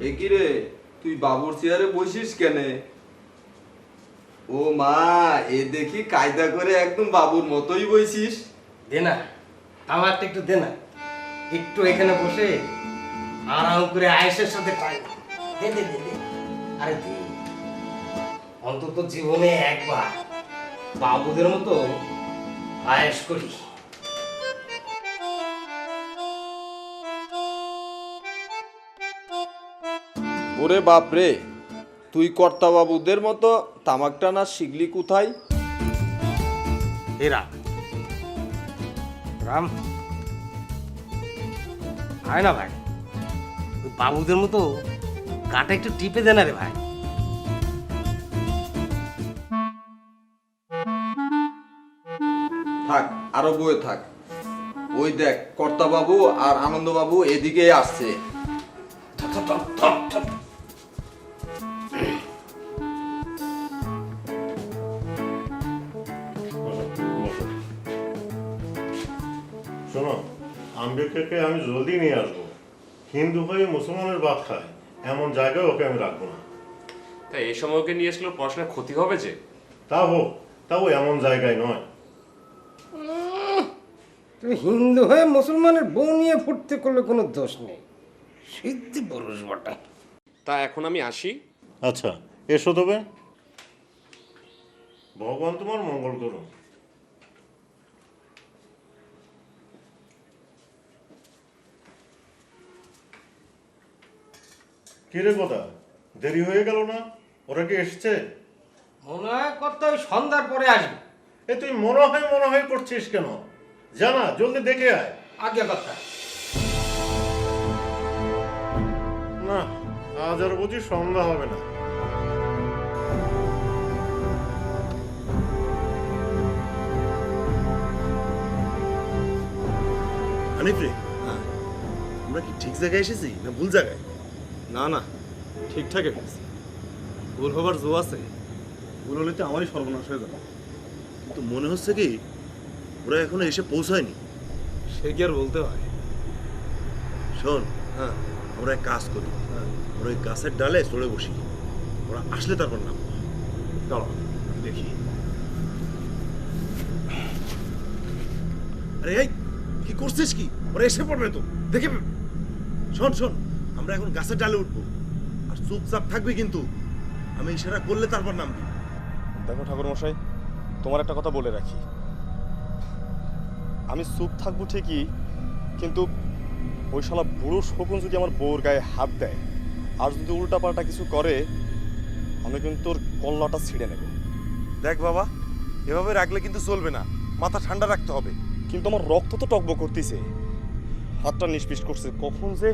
K: এ কি রে, তুই বাবুর চেয়ারে বসিস কেনে? ও মা, এ দেখি কায়দা করে একদম বাবুর মতোই বসিস।
C: দে না, আমারটা একটু দে না, একটু এখানে বসে আরাম করে আয়েশের সাথে খাই। দে দে দে দে, আরে দে, অন্তত জীবনে একবার বাবুদের মতো আয়েশ করি।
K: ওরে বাপ রে, তুই কর্তা বাবুদের মতো তামাক টানা শিখলি কোথায়?
C: হে রাম, রাম হয় না ভাই, ওই বাবুদের মতো গাটা একটু টিপে দে না রে ভাই।
K: থাক, আরো বয়ে থাক। ওই দেখ, কর্তা বাবু আর আনন্দ বাবু এদিকে আসছে।
A: শোনো, আম্বিকাকে আমি জলদি নিয়ে আসবো। হিন্দু হয়ে মুসলমানের ভাত খায়, এমন জায়গায় ওকে আমি রাখবো না।
J: তা এই সময় ওকে নিয়ে আসলেও পড়াশোনার ক্ষতি হবে যে।
A: তা হোক, তাও এমন জায়গায় নয়।
C: তুমি হিন্দু হয়ে মুসলমানের বউ নিয়ে ফুটতে করলে কোনো দোষ নেই, সিদ্ধি পুরুষ বটে।
J: তা এখন আমি আসি।
A: আচ্ছা, এসো তবে। ভগবান তোমার মঙ্গল করুন। কিরে কথা, দেরি হয়ে গেল না? ওরা কি এসছে?
C: মনে হয় কত ওই সন্ধ্যার পরে আসবে।
A: এ তুই মনে হয় করছিস কেন? জানা, জলদি দেখে আয়।
C: আগে কথা।
A: না, আজ আর বুঝি সন্ধ্যা হবে না।
G: হানিফ রে, আমরা কি ঠিক জায়গায় এসেছি না ভুল জায়গায়?
E: না না, ঠিকঠাক এসেছি। ভুল হবার জো আছে, ভুল হলে তো আমারই সর্বনাশ হয়ে যাবে।
G: কিন্তু মনে হচ্ছে কি ওরা এখনো এসে পৌঁছায়নি।
E: সে কি আর বলতে হয়?
G: শোন,
E: হ্যাঁ
G: আমরা এক কাজ করি, আমরা ওই গাছের ডালে চড়ে বসি, ওরা আসলে তারপর নাম।
E: দাঁড়াও দেখি।
G: আরে এই কি করছিস কি? ওরা এসে পড়বে তো, দেখে। শোন শোন, আমরা এখন গাছের ডালে উঠবো আর চুপচাপ থাকবি, কিন্তু আমি ইশারা করলে তারপর নামবি।
B: দেখো ঠাকুরমশাই, তোমার একটা কথা বলে রাখি, আমি চুপ থাকবো ঠিকই, কিন্তু ওই শালা বুড়ো শকুন যদি আমার বউর গায়ে হাত দেয় আর যদি উল্টাপাল্টা কিছু করে, আমি কিন্তু ওর কল্লাটা ছিঁড়ে নেব।
G: দেখ বাবা, এভাবে রাখলে কিন্তু চলবে না, মাথা ঠান্ডা রাখতে হবে।
B: কিন্তু আমার রক্ত তো টকবক করতেছে, হাতটা নিষ্পিস করছে, কখন যে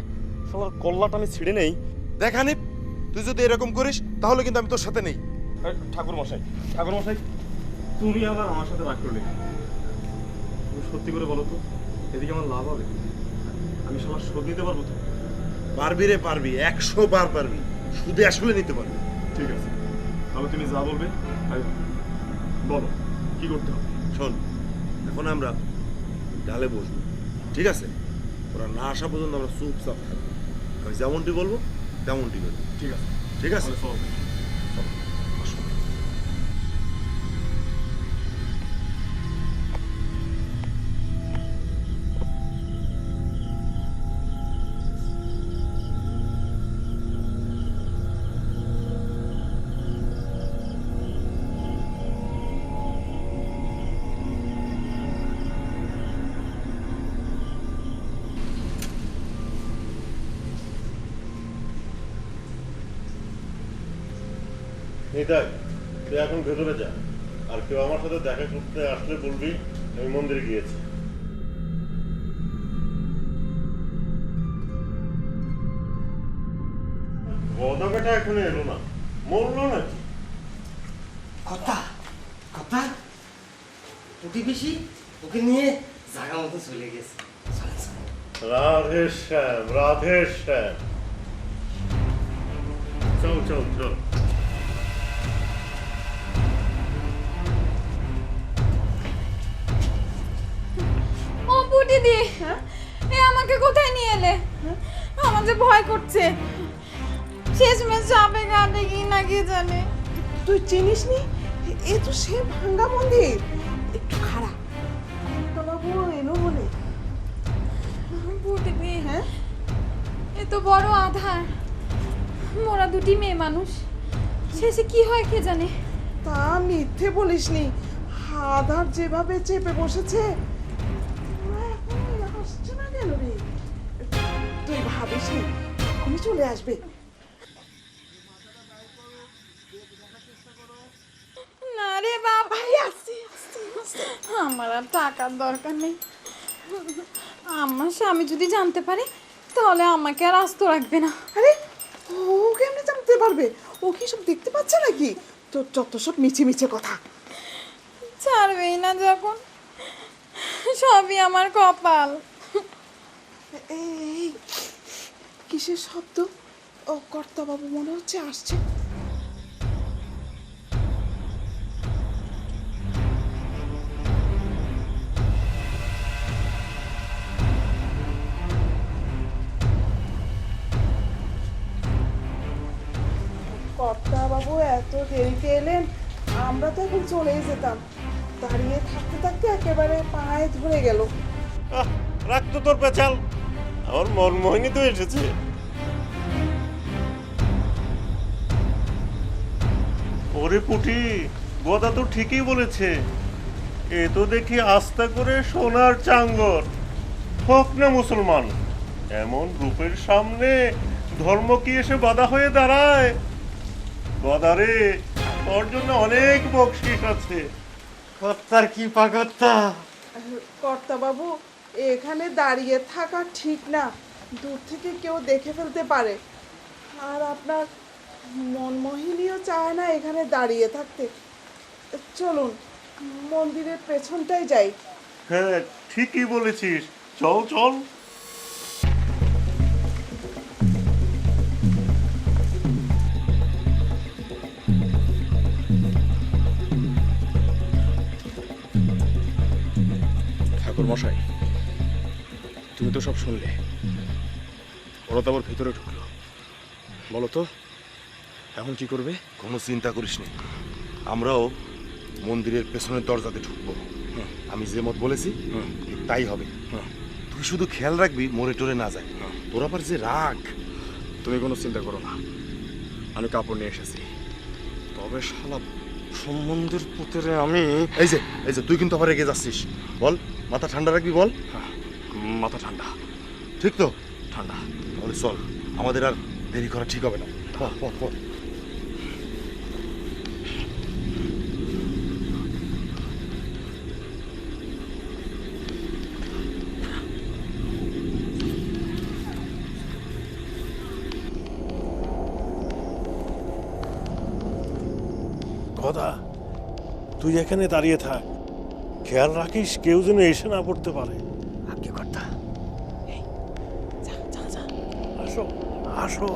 B: শালার কল্লাটা আমি ছিঁড়ে নেই।
G: দেখ হানিফ, তুই যদি এরকম করিস তাহলে কিন্তু আমি তোর সাথে নেই।
B: ঠাকুরমশাই, ঠাকুরমশাই, তুমি আবার আমার সাথে রাগ করলে? তুমি সত্যি করে বলো তো, এদিকে আমার লাভ হবে? আমি সবার শোধ নিতে পারবো তো?
G: পারবি রে, পারবি, 100 বার পারবি, শুধু আসলে নিতে পারবি।
B: ঠিক আছে, তাহলে তুমি যা বলবে তাই হবে। বলো কি করতে হবে?
G: শোন, এখন আমরা ডালে বসবো, ঠিক আছে? ওরা না আসা পর্যন্ত আমরা চুপচাপ থাকবো, আমি যেমনটি বলবো তেমনটি করবো,
B: ঠিক আছে,
G: ঠিক আছে?
B: তাহলে চলো।
G: আসো।
A: নিতাই, তুই এখন ভেতরে যা, আর কেউ আমার সাথে দেখা করতে আসলে বলবি আমি মন্দিরে গিয়েছি। গদা বেটা এখনো এলো না, মরলো নাকি?
C: কথা কথা প্রতিবেশী ওকে নিয়ে জায়গা মতো চলে গেছে। চল, চল।
A: রাধে শ্যাম, রাধে শ্যাম। চল চল চল।
D: ও বুটিদি, এ আমাকে কোথায় নিয়ে এলে? আমার যে ভয় করছে, শেষমেশ যাবে গানে কি না কি জানে।
I: তুই চিনিস নি? এ তো সে ভাঙ্গা মন্দির। একটু খারাপ বাবু এলো বলে।
D: বুটিদি,
I: হ্যাঁ,
D: এ তো বড় আধার, মোরা দুটি মেয়ে মানুষ, শেষে কি হয় কে জানে।
I: তা মিথ্যে বলিসনি, আধার যেভাবে চেপে বসেছে, ওরা এখনো আসছে না কেন রে? তুই ভাবিস নি এখনই চলে আসবে।
D: না রে বাবা,
I: ভাই আসছে আসছে আসছে।
D: আমার আর টাকার দরকার নেই। আমার স্বামী যদি জানতে পারে তাহলে আমাকে আর আস্ত রাখবে না।
I: আরে ও কেমনে জানতে পারবে? ও কি সব দেখতে পাচ্ছে নাকি? তোর যত সব মিছে মিছে কথা।
D: ছাড়বেই না যখন, সবই আমার কপাল।
I: এই কিসের শব্দ? ও কর্তাবাবু মনে হচ্ছে আসছে। কর্তাবাবু এত দেরিতে এলেন, আমরা তো এখন চলেই যেতাম। দাঁড়িয়ে থাকতে থাকতে একেবারে পায়ে ধরে গেল।
A: রাখ তো তোর পেঁচাল, আমার মনমোহিনী তো এসেছে। ওরে পুটি, গদা তো ঠিকই বলেছে। এ তো দেখি আস্থা করে সোনার চাঙ্গর, হোক না মুসলমান। এমন রূপের সামনে ধর্ম কি এসে বাধা হয়ে দাঁড়ায়? গদারে, তোর জন্য অনেক বকশিস আছে।
C: কর্তার কি পাগত্তা।
I: কর্তাবাবু, এখানে দাঁড়িয়ে থাকা ঠিক না, দূর থেকে কেউ দেখে ফেলতে পারে। আর আপনার মনমোহিনীও চায় না এখানে দাঁড়িয়ে থাকতে। চলুন মন্দিরের পেছনটাই যাই।
A: হ্যাঁ, ঠিকই বলেছিস, চল চল।
E: ঠাকুর মশাই, তুমি তো সব শুনলে। ওরা তো আবার ভেতরে ঢুকলো। বলো তো এখন কি করবে?
G: কোনো চিন্তা করিস নি, আমরাও মন্দিরের পেছনের দরজাতে ঢুকবো। আমি যে মত বলেছি তাই হবে। তুই শুধু খেয়াল রাখবি মরে টরে না যায়। তোর আবার যে রাগ।
E: তুমি কোনো চিন্তা করো না, আমি কাপড় নিয়ে এসেছি। তবে শালা সম্বন্ধের পুতেরে আমি
G: এই যে তুই কিন্তু আবার রেগে যাচ্ছিস। বল, মাথা ঠান্ডা রাখবি বল।
E: মাথা ঠান্ডা।
G: ঠিক তো?
E: ঠান্ডা।
G: তাহলে চল, আমাদের আর দেরি করা ঠিক হবে না। পর।
A: গদা, তুই এখানে দাঁড়িয়ে থাক, খেয়াল রাখিস কেউ যেন এসে না পড়তে পারে।
C: আজ্ঞে কর্তা।
A: আসো আসো।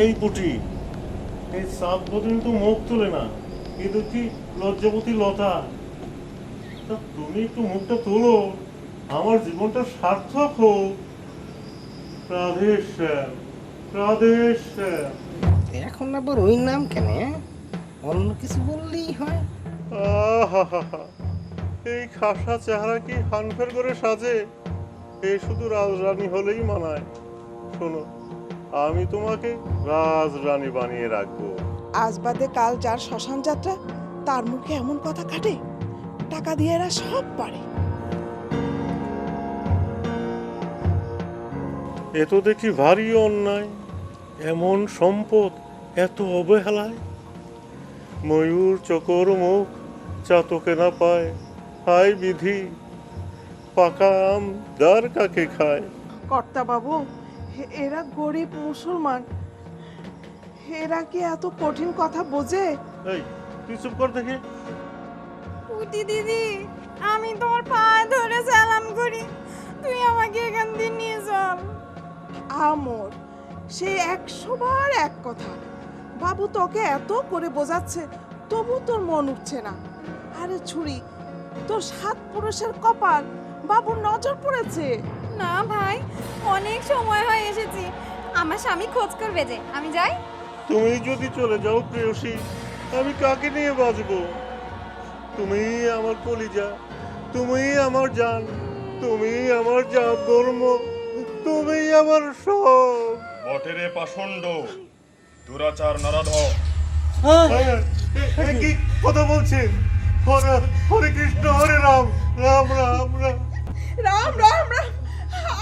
A: এই পুটি, এই সাত বদিন তো মুখ তোলে না, কিন্তু কি লজ্জাবতী লতা। তা তুমি একটু মুখটা তোলো, আমার জীবনটা সার্থক হোক। রাধে শ্যাম, রাধে শ্যাম।
C: এখন আবার ওই নাম কেন? অন্য কিছু বললেই হয়।
A: আহাহাহা, এই খাসা চেহারা কি হানফের করে সাজে? এ শুধু রাজরানী হলেই মানায়। শোনো, আমি তোমাকে রাজরানী বানিয়ে রাখবো।
I: আজ বাদে কাল যার শ্মশান যাত্রা, তার মুখে এমন কথা কাটে? টাকা দিয়ে এরা সব পারে।
A: এ তো দেখি ভারী অন্যায়, এমন সম্পদ এত অবহেলায়। ময়ূর চকর মুখ চাতকে না পায়, হায় বিধি, পাকা আম দার কাকে খায়।
I: কর্তাবাবু, এরা গরিব মুসলমান, এরা কি এত কঠিন কথা বোঝে?
A: এই, তুই চুপ কর দেখে।
D: পুটি দিদি, আমি তোমার পায়ে ধরে সালাম করি, তুই আমাকে এখান দিয়ে নিয়ে চল।
I: আমর, সে 100 বার এক কথা। বাবু তোকে এত করে বোঝাচ্ছে, তবু তোর মন উঠছে না। আরে ছুরি, তোর 7 পুরুষের কপাল, বাবুর নজর পড়েছে।
D: না ভাই, অনেক সময় হয়ে এসেছি, আমার স্বামী খোঁজ করবে যে, আমি যাই।
A: তুমি যদি চলে যাও প্রেয়সী, আমি কাকে নিয়ে বাঁচবো? তুমি আমার কলিজা, তুমি আমার জান, তুমি আমার ধর্ম, তুমি আমার সব।
E: বটেরে পাষণ্ড, দুরাচার নরাধম।
A: কি কথা বলছেন? হরে কৃষ্ণ, হরে রাম, রাম রাম রাম।
I: রাম রাম রাম,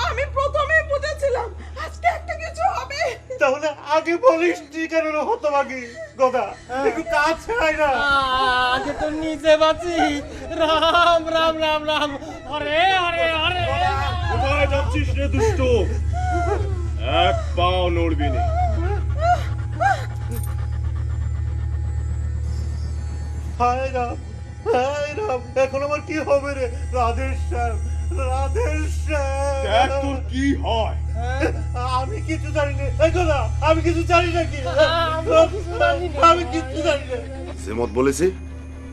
I: আমি প্রথমেই বুঝেছিলাম আজকে একটা কিছু হবে।
A: তাহলে আগে বলিস নি কেন হতভাগী? গদা, একটু কাজ ছাড়াই না।
C: আগে তো নিজে বাঁচি। রাম রাম রাম রাম, হরে হরে হরে।
E: কোথায় যাচ্ছিস রে দুষ্ট? এক পাও নড়বি না।
A: হায় রাম, হায় রাম, এখন আমার কি হবে রে? রাধেশ্যাম, রাধেশ্যাম,
E: দেখ তোর কি হয়।
A: আমি কিছু জানি না। এই কথা, আমি কিছু জানি নাকি? আমি কিছু জানি না।
G: যে মত বলেছি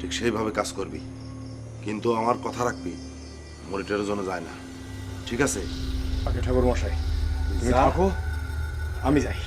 G: ঠিক সেইভাবে কাজ করবি, কিন্তু আমার কথা রাখবি, মনিটরের জন্য যায় না, ঠিক আছে?
E: আগে ঠাকুর মশাই তুমি
G: যা।
E: থাকো, আমি যাই।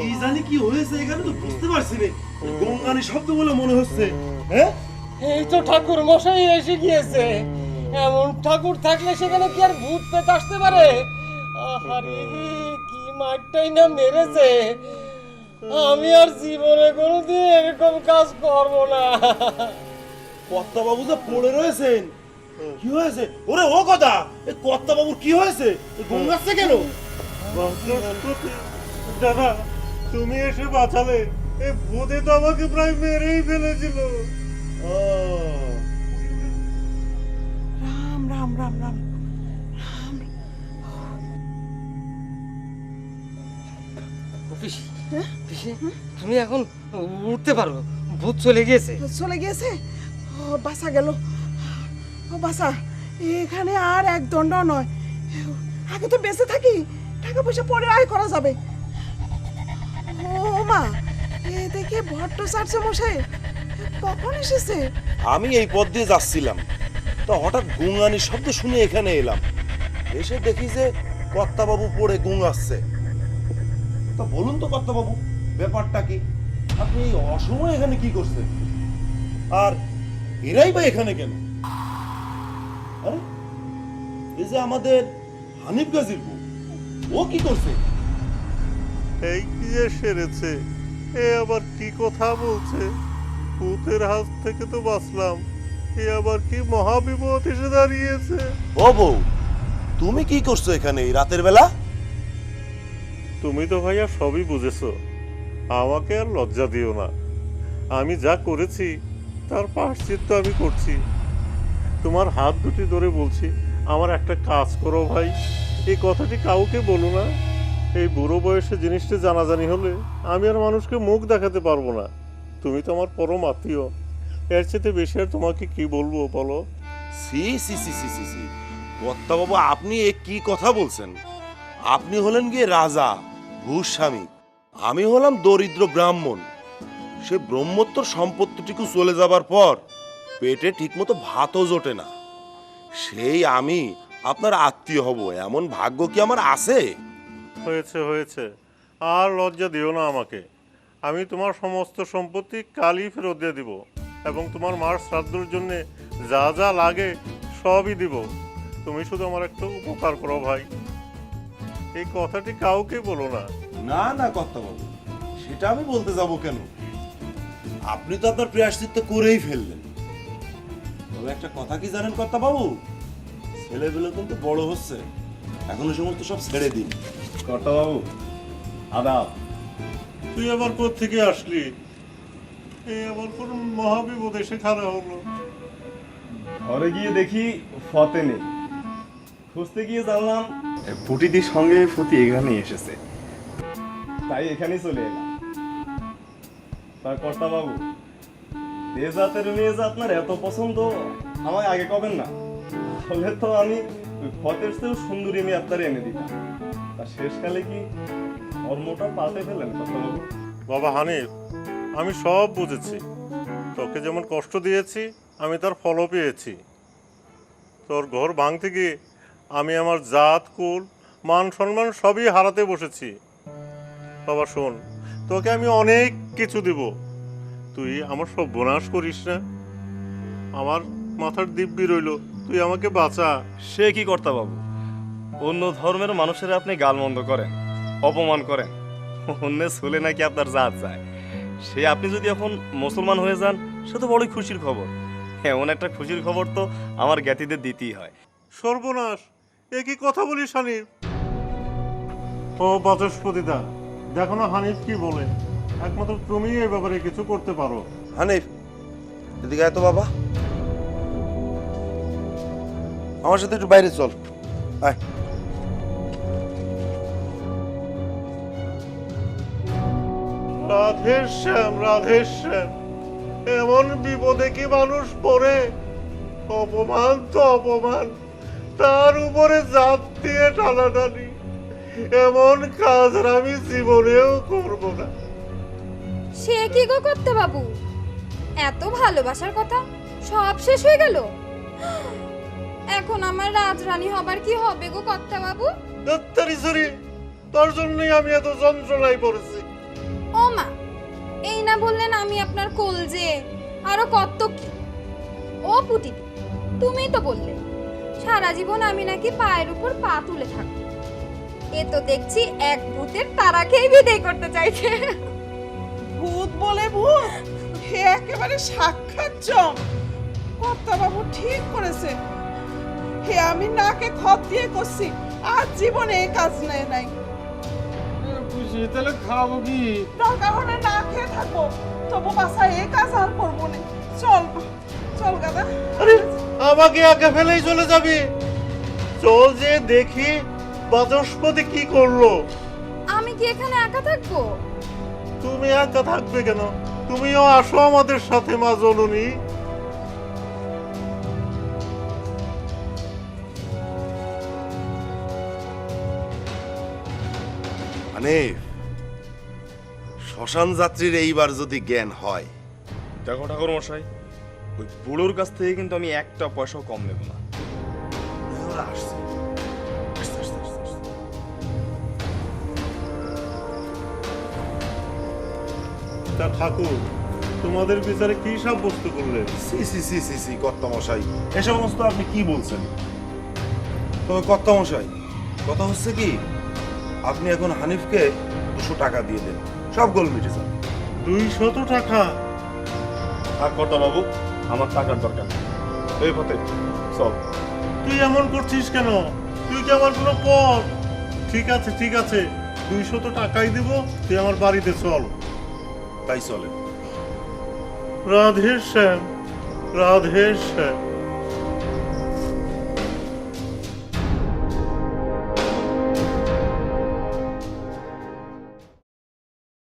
A: কি জানি কি হয়েছে এখানে, তো বুঝতে পারছি না। গঙ্গানি শব্দ বলে মনে হচ্ছে। হ্যাঁ,
C: এই তো ঠাকুর মশাই এসে গিয়েছে। এমন ঠাকুর থাকলে সেখানে কি আর ভূত পেত আসতে পারে? আরে কি মারটাই না মেরেছে। আমি আর জীবনে কোনোদিন এরকম কাজ করব না।
A: কর্তা বাবু যে পড়ে রয়েছেন, কি হয়েছে? ওরে ও কথা, এই কর্তা বাবুর কি হয়েছে? গঙ্গাচ্ছে কেন? দাদা, তুমি এসে বাঁচালে। এই ভূতে তো আমাকে প্রায় মেরেই ফেলেছিল।
I: রাম রাম রাম রাম।
C: পিসি, পিসি, তুমি এখন উঠতে পারো, ভূত চলে গিয়েছে।
I: চলে গিয়েছে? ও বাসা গেল, ও বাসা। এখানে আর এক দণ্ড নয়, আগে তো বেঁচে থাকি, টাকা পয়সা পরে আয় করা যাবে। ও মা, এ দেখে ভট্টাচার্য মশাই কখন এসেছে?
G: আমি এই পথ দিয়ে যাচ্ছিলাম, তো হঠাৎ গুঙানির শব্দ শুনে এখানে এলাম। এসে দেখি যে কর্তাবাবু পড়ে গুঙাচ্ছে। তা বলুন তো কর্তাবাবু, ব্যাপারটা কি? আপনি এই অসময়ে এখানে কি করছেন? আর এরাই বা এখানে কেন? আরে, এই যে আমাদের হানিফ গাজীর বউ, ও কি করছে?
A: এই কি যে সেরেছে, এ আবার কি কথা বলছে? ভূতের হাত থেকে তো বাঁচলাম, এ আবার কি মহাবিপদ এসে দাঁড়িয়েছে।
G: ও বউ, তুমি কি করছো এখানে এই রাতের বেলা?
A: তুমি তো ভাইয়া সবই বুঝেছো, আমাকে আর লজ্জা দিও না। আমি যা করেছি তার প্রায়শ্চিত্ত আমি করছি। তোমার হাত দুটি ধরে বলছি, আমার একটা কাজ করো ভাই। এই কথাটি কাউকে বলো না। এই বুড়ো বয়সে জিনিসটা জানাজানি হলে আমি আর মানুষকে মুখ দেখাতে পারবো না। তুমি তো আমার পরম আত্মীয়, এর চেয়ে বেশি আর তোমাকে কি বলবো বলো?
G: সি সি সি সি সি সি, কর্তাবাবু আপনি এ কি কথা বলছেন? আপনি হলেন গিয়ে রাজা, ভূস্বামী, আমি হলাম দরিদ্র ব্রাহ্মণ। সে ব্রহ্মোত্তর সম্পত্তিটুকু চলে যাবার পর পেটে ঠিকমতো ভাতও জোটে না। সেই আমি আপনার আত্মীয় হব, এমন ভাগ্য কি আমার আছে?
A: হয়েছে হয়েছে, আর লজ্জা দিও না আমাকে। আমি তোমার সমস্ত সম্পত্তি কালই ফেরত দিয়ে দিব, এবং তোমার মার শ্রাদ্ধর জন্যে যা যা লাগে সবই দিব। তুমি শুধু আমার একটা উপকার করো ভাই, এই কথাটি কাউকে বলো না।
G: না না কর্তাবাবু, সেটা আমি বলতে যাব কেন? আপনি তো আপনার প্রায়শ্চিত্ত করেই ফেললেন। তবে একটা কথা কি জানেন কর্তাবাবু, ছেলেগুলো কিন্তু বড় হচ্ছে, এখন ওই সমস্ত সব ছেড়ে দিন।
B: কর্তাবাবু আদাব।
A: তুই আবার কোত্থেকে আসলি? এই আবার কোন মহাবিপদ এসে খাড়া হলো।
B: ঘরে গিয়ে দেখি ফতে নেই, খুঁজতে গিয়ে জানলাম ফুটিদির সঙ্গে ফুটি এখানেই এসেছে, তাই এখানেই চলে এলাম। তার কর্তাবাবু, যে জাতের মেয়ে যে আপনার এত পছন্দ আমায় আগে কবেন না, তাহলে তো আমি ওই ফতের চেয়েও সুন্দরী মেয়ে আপনার এনে দিতাম। তা শেষকালে কি কর্মটা পাল্টে ফেলেন কর্তাবাবু?
A: বাবা হানিফ, আমি সব বুঝেছি। তোকে যেমন কষ্ট দিয়েছি আমি তার ফলও পেয়েছি। তোর ঘর ভাঙতে গিয়ে আমি আমার জাত কুল মান সম্মান সবই হারাতে বসেছি। বাবা শোন, তোকে আমি অনেক কিছু দিব, তুই আমার সব বোনাস করিস না। আমার মাথার দিব্যি রইলো, তুই আমাকে বাঁচা।
B: সে কি কর্তা বাবু, অন্য ধর্মের মানুষেরা আপনি গালমন্দ করেন, অপমান করেন, অন্য ছেলে নাকি আপনার জাত যায়। সে আপনি যদি এখন মুসলমান হয়ে যান, সে তো বড়ই খুশির খবর। এমন একটা খুশির খবর তো আমার জ্ঞাতিদের দিতেই হয়।
A: সর্বনাশ, এ কি কথা বলিস হানিফ? ও বাচস্পতিদা, দেখো না হানিফ কি বলে। একমাত্র তুমি এই ব্যাপারে কিছু করতে পারো।
G: হানিফ, এদিকে আয় তো বাবা, আমার সাথে একটু বাইরে চল, আয়।
A: রাধেশ্যাম, রাধেশ্যাম, এমন বিপদে কি মানুষ পড়ে? অপমান তো অপমান, তার উপরে জাত দিয়ে টানাটানি। এমন কাজ আর আমি জীবনেও করব না।
D: সে কি গো করতে বাবু, এত ভালোবাসার কথা সব শেষ হয়ে গেল? এখন আমার রাজরানী হবার কি হবে গো কর্তা বাবু?
A: দত্তারি সরি, তোর জন্যই আমি এত যন্ত্রণায় পড়েছি।
D: ও মা, এই না বললেন আমি আপনার কলজে, আরো কত কি। ও পুটি, তুমিই তো বললে সারা জীবন আমি নাকি পায়ের উপর পা তুলে থাকবো। এ তো দেখছি এক ভূতের তারাকেই বিদায় করতে চাইছে।
I: ভূত বলে ভূত, হে একেবারে সাক্ষাৎ জম। কর্তাবাবু ঠিক করেছে, হে আমি নাকে খত দিয়ে করছি, আর জীবনে এই কাজ নেয় নাই।
C: তাহলে খাবো কি?
I: দরকার হলে না খেয়ে থাকবো, তবু বাসা এই কাজ আর করবো না। চল চল গাদা।
A: আরে আমাকে আগে ফেলেই চলে যাবি? চল যে দেখি বাচস্পতি কি করলো।
D: আমি কি এখানে একা থাকবো?
A: তুমি একা থাকবে কেন? তুমিও আসো আমাদের সাথে মা জননী।
G: হানিফ, শ্মশান যাত্রীর এইবার যদি জ্ঞান হয়।
B: দেখো ঠাকুর মশাই, ওই বুড়োর কাছ থেকে কিন্তু আমি একটা পয়সাও কম নেব না।
G: ওরা আসছে। আসছে, আসছে, আসছে, আসছে।
A: তা ঠাকুর, তোমাদের বিচারে কি সাব্যস্ত করলেন?
G: সি সি সি সি সি কর্তামশাই, এ সমস্ত আপনি কি বলছেন? তবে কর্তামশাই, কথা হচ্ছে কি, আপনি এখন হানিফকে 200 টাকা দিয়ে দেন, সব গোল মিটে যাবে।
A: 200 টাকা?
B: আর কর্তা বাবু, আমার টাকার দরকার নেই। এই পথে চল।
A: তুই এমন করছিস কেন? তুই কি আমার কোনো পথ? ঠিক আছে ঠিক আছে, 200 টাকাই দিব, তুই আমার বাড়িতে চল।
G: তাই চলে।
A: রাধেশ্যাম, রাধেশ্যাম।